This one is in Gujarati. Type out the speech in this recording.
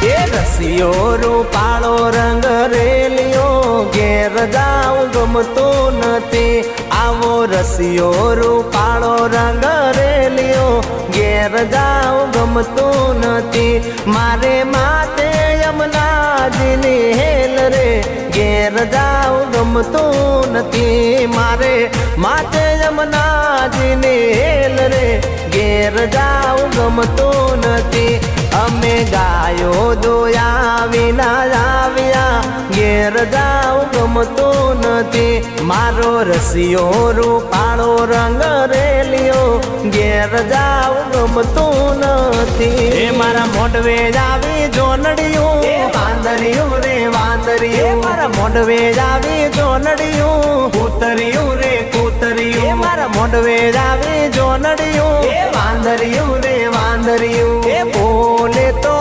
એ રસિયો રૂપાળો રંગ રેલિયો ઘેર જાઉં ગમતું નથી આવો રસિયો રૂપાળો રંગ રેલિયો ઘેર જાઉં ગમતું નથી મારે માતે યમુનાજીની હેલ રે ઘેર જાઉં ગમતું નથી મારે માતે યમુનાજીની હેલ રે ઘેર જાઉં ગમતું નથી અમે ગાયો દોયા વિના આવ્યા ઘેર જાઉં ગમતું નથી મારો રસિયો રૂપાળો રંગ રેલિયો ઘેર જાઉં ગમતું નથી એ મારા મોઢવે આવી જોનડિયું વાંદરિયું રે વાંદરિયું મારા મોઢવે આવી જોનડિયું કૂતરિયું રે કૂતરિયું મારા મોઢવે આવી જોનડિયું વાંદરિયું રે વાંદરિયું એ બોલે તો